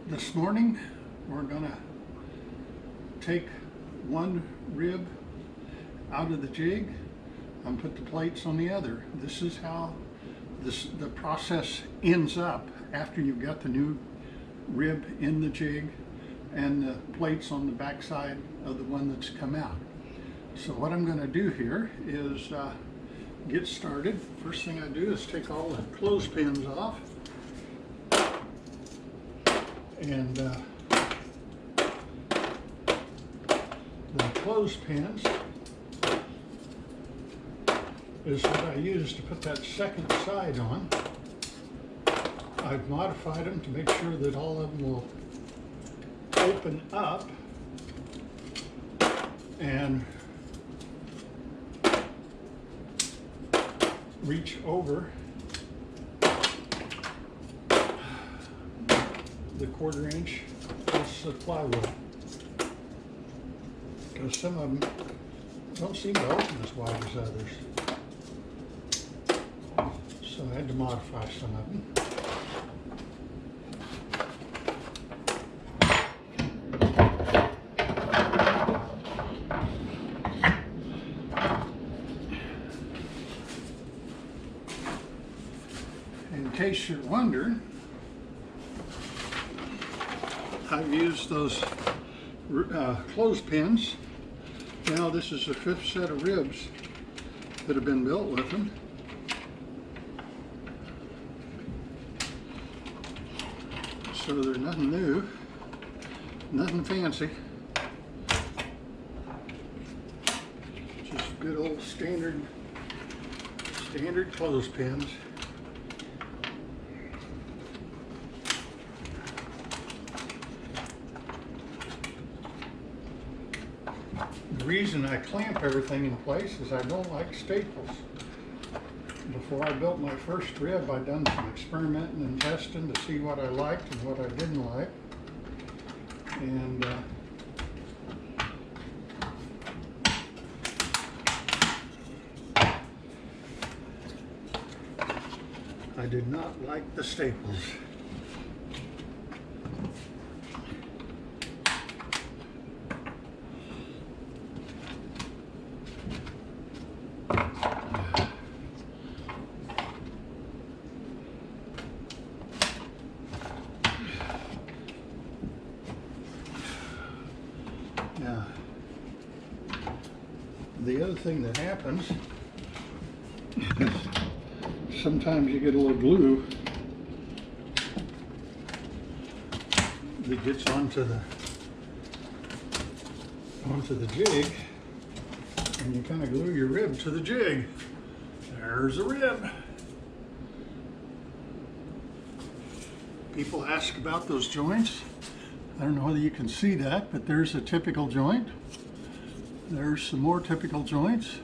This morning we're going to take one rib out of the jig and put the plates on the other. This is how the process ends up after you've got the new rib in the jig and the plates on the back side of the one that's come out. So what I'm going to do here is get started. First thing I do is take all the clothespins off, and the clothespins is what I use to put that second side on. I've modified them to make sure that all of them will open up and reach over the 1/4 inch piece of plywood, because some of them don't seem to open as wide as others. So I had to modify some of them. In case you're wondering, I've used those clothespins. Now this is the 5th set of ribs that have been built with them. So they're nothing new, nothing fancy. Just good old standard clothespins. The reason I clamp everything in place is I don't like staples. Before I built my first rib, I done some experimenting and testing to see what I liked and what I didn't like. And I did not like the staples. Now, the other thing that happens is sometimes you get a little glue that gets onto the jig, and you kind of glue your rib to the jig. There's a rib. People ask about those joints. I don't know whether you can see that, but there's a typical joint. There's some more typical joints.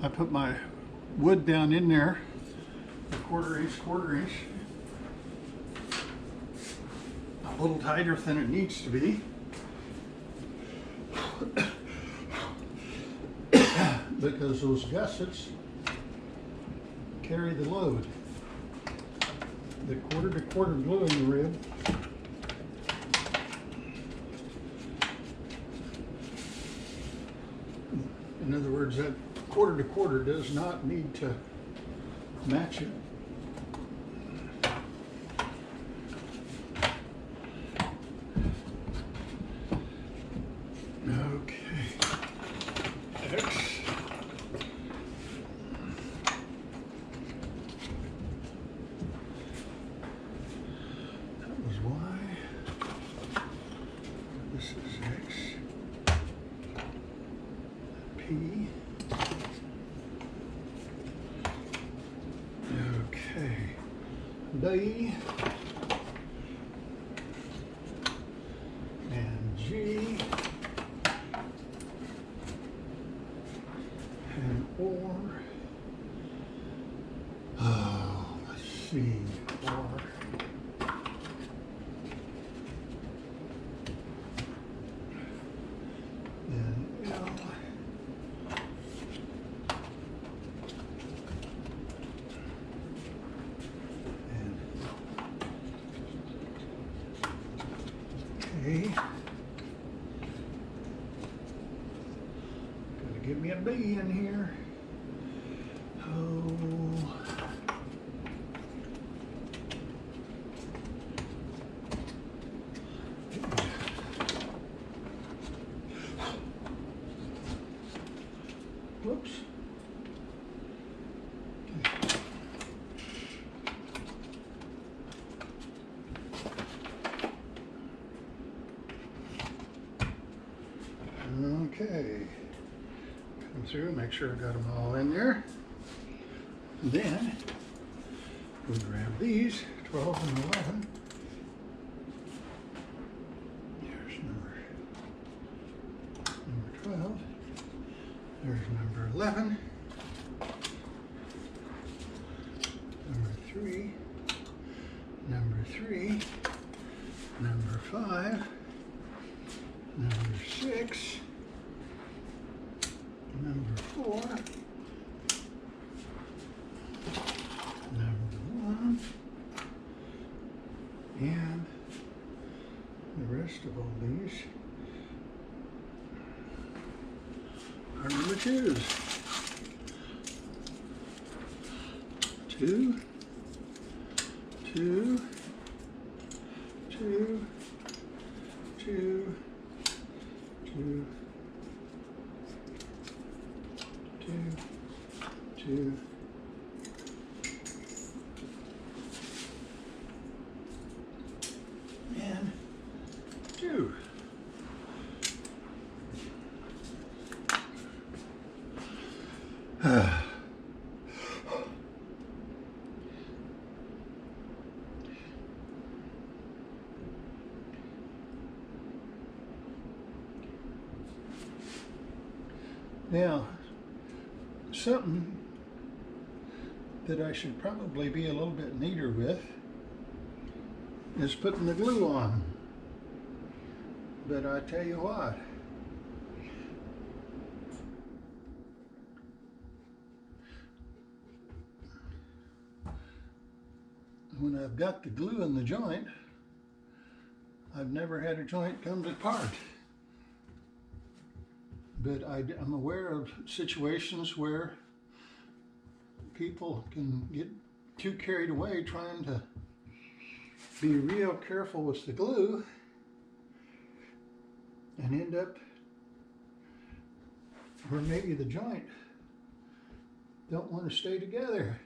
I put my wood down in there, a 1/4 inch, a little tighter than it needs to be. Because those gussets carry the load. The 1/4 to 1/4 glue in the rib in other words, that 1/4 to 1/4 does not need to match it. Okay. X. That was Y. This is X. P. Okay. D. And G. And R. Oh, let's see. R. And L. Okay. Gotta get me a bee in here. Oh. Whoops. Okay. Come through, make sure I got them all in there. Then we grab these, 12 and 11. There's number 12. There's number 11. Number 3. Number 3. Number 5. Number 6. Number 4. Number 1. And the rest of all these are number 2s. 2, 2, 2, 2, 2, 2, 2, and 2. Now, something that I should probably be a little bit neater with is putting the glue on. But I tell you what, when I've got the glue in the joint, I've never had a joint come apart. But I'm aware of situations where people can get too carried away trying to be real careful with the glue and end up where maybe the joint don't want to stay together.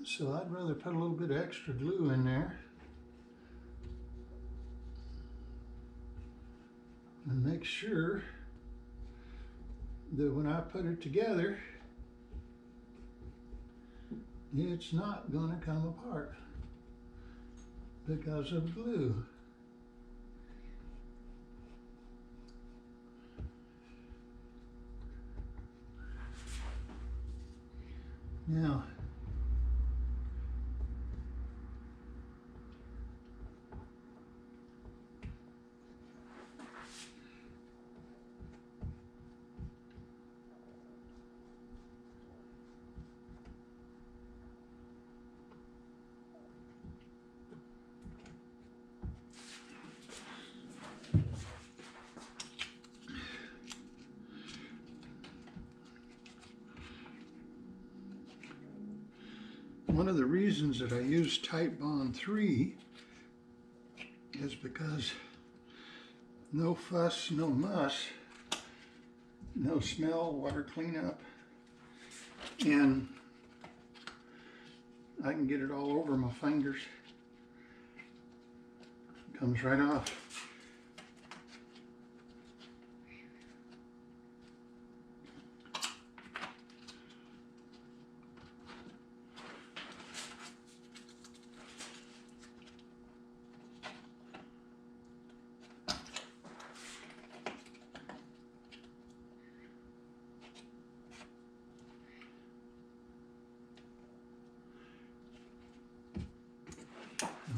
So I'd rather put a little bit of extra glue in there and make sure that when I put it together, it's not going to come apart because of glue. Now, one of the reasons that I use Type Bond 3 is because no fuss, no muss, no smell, water cleanup, and I can get it all over my fingers. It comes right off.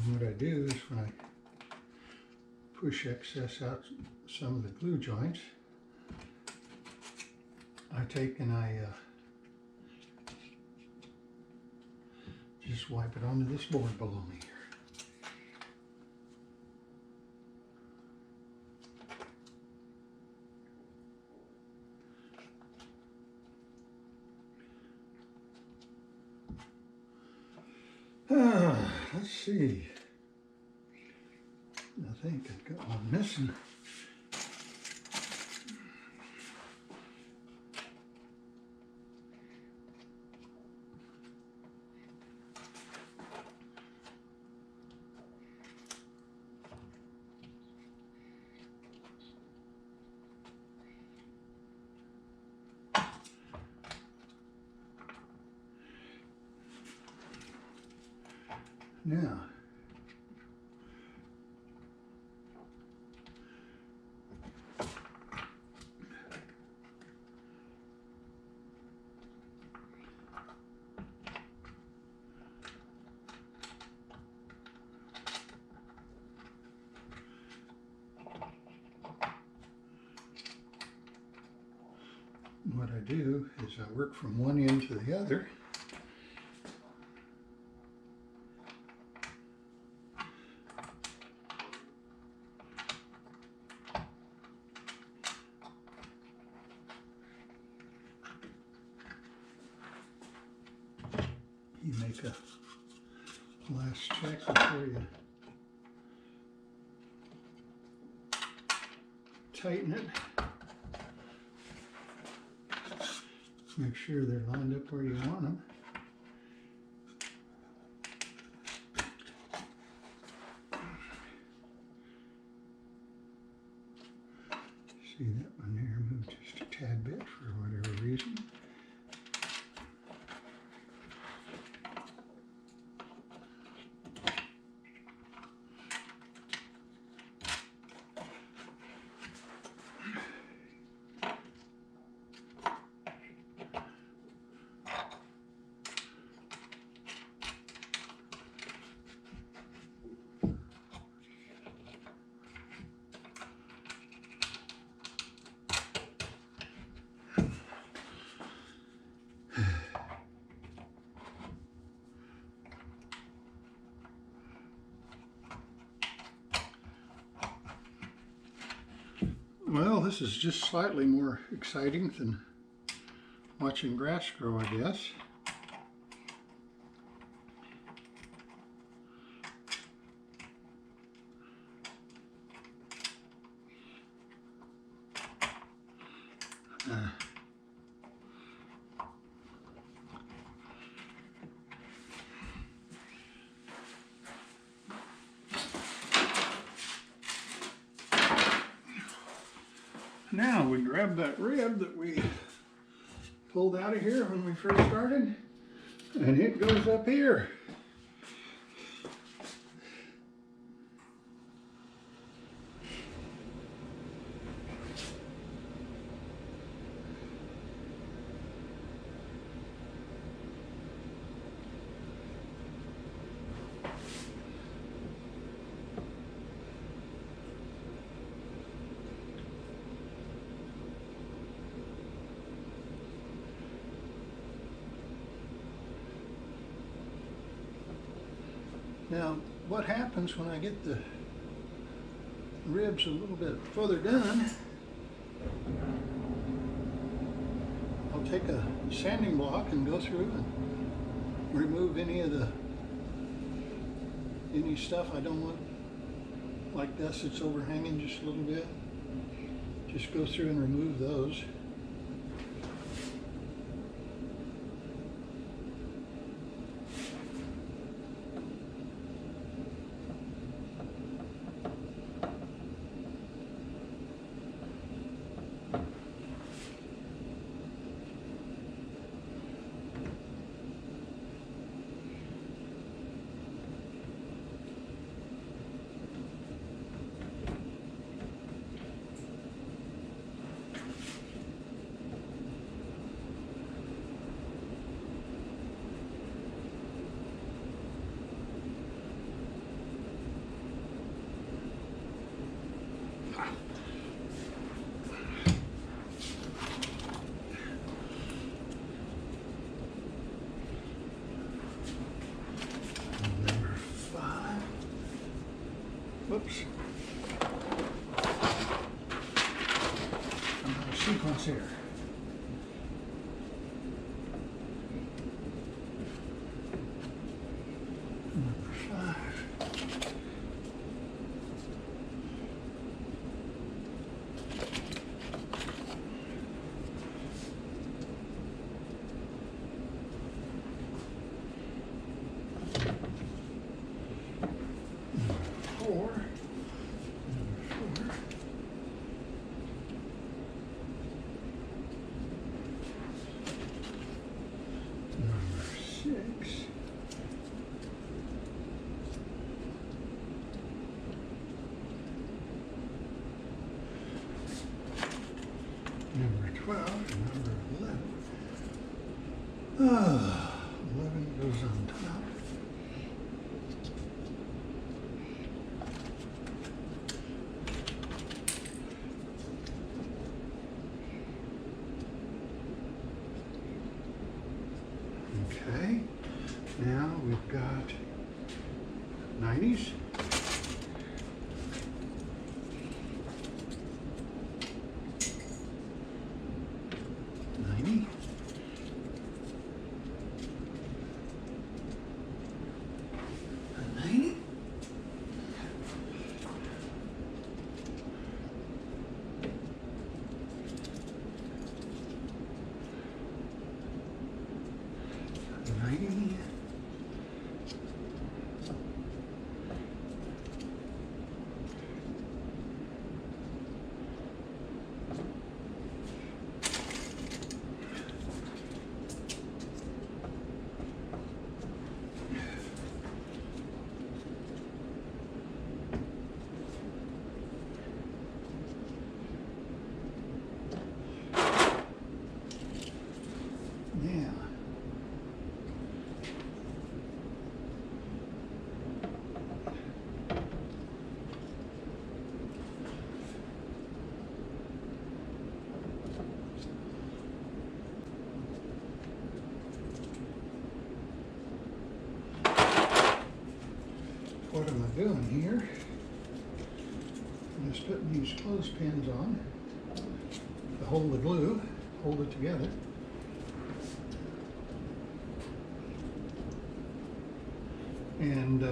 And what I do is when I push excess out some of the glue joints, I take and I just wipe it onto this board below me here. Let's see. I think I've got one missing. Now, what I do is I work from one end to the other. You make a last check before you tighten it. Make sure they're lined up where you want them. See that one there moved just a tad bit for whatever reason. Well, this is just slightly more exciting than watching grass grow, I guess. Now we grab that rib that we pulled out of here when we first started, and it goes up here. Now, what happens when I get the ribs a little bit further done, I'll take a sanding block and go through and remove any stuff I don't want, like this that's overhanging just a little bit. Just go through and remove those. Whoops. I'm out of sequence here. Number 5. Number 12, number 11. 11 goes on top. Okay, now we've got 90s. 90. 90. 90. Yeah. What am I doing here? I'm just putting these clothespins on to hold the glue, hold it together. And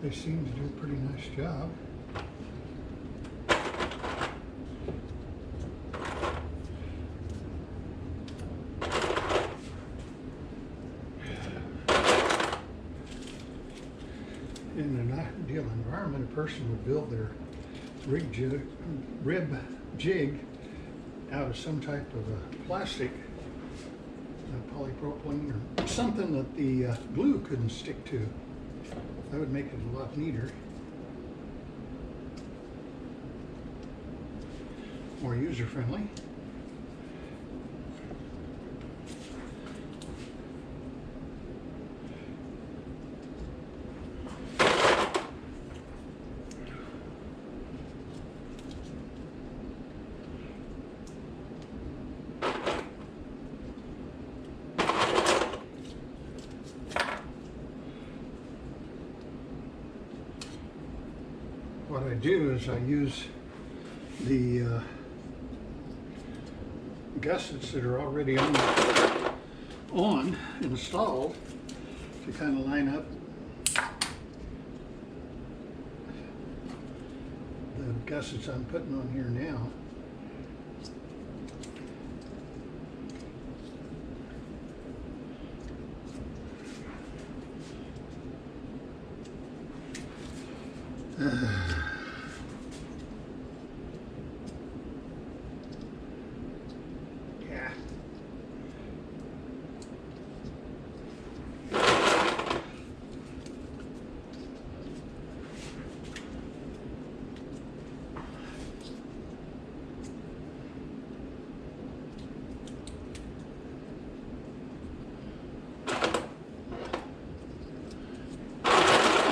they seem to do a pretty nice job. In an ideal environment, a person would build their rib jig out of some type of a plastic, polypropylene or something that the glue couldn't stick to. That would make it a lot neater, more user-friendly. What I do is I use the gussets that are already installed to kind of line up the gussets I'm putting on here now. Yeah.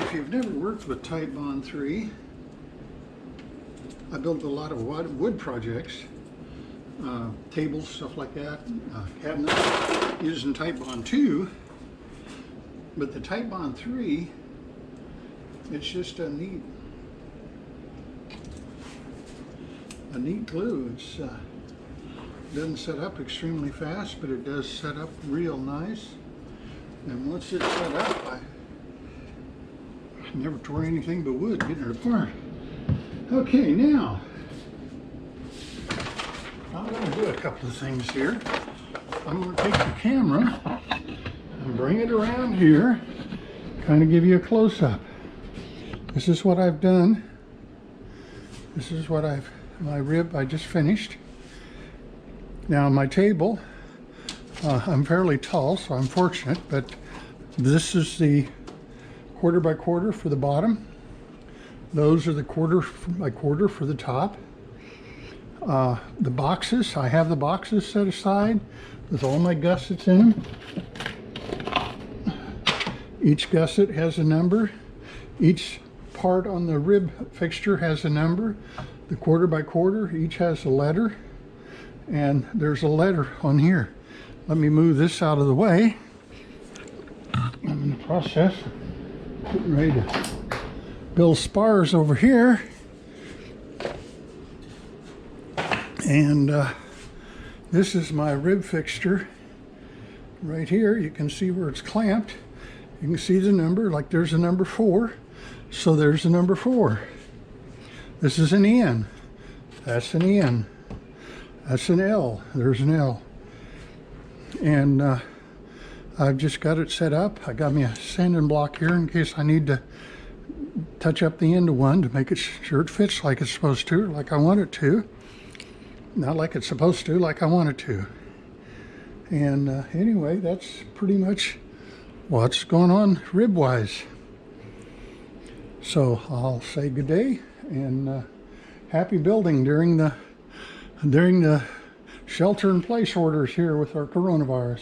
If you've never worked with Type Bond 3, I built a lot of wood projects, tables, stuff like that, cabinets, using Type Bond 2. But the Type Bond 3, it's just a neat glue. It's doesn't set up extremely fast, but it does set up real nice. And once it's set up, I never tore anything but wood getting it apart. Okay, now I'm going to do a couple of things here. I'm going to take the camera and bring it around here, kind of give you a close-up. This is what I've done. This is what my rib I just finished. Now on my table, I'm fairly tall, so I'm fortunate, but this is the 1/4 by 1/4 for the bottom. Those are the 1/4 by 1/4 for the top. The boxes, I have the boxes set aside with all my gussets in them. Each gusset has a number. Each part on the rib fixture has a number. The 1/4 by 1/4 each has a letter, and there's a letter on here. Let me move this out of the way. I'm in the process of getting ready to build spars over here. And this is my rib fixture right here. You can see where it's clamped. You can see the number, like there's a number 4. So there's a number 4. This is an N. That's an N. That's an L. There's an L. And I've just got it set up. I got me a sanding block here in case I need to touch up the end of one to make it sure it fits like it's supposed to, like I want it to. Not like it's supposed to, like I want it to. And anyway, that's pretty much what's going on rib-wise. So I'll say good day and happy building during the shelter-in-place orders here with our coronavirus.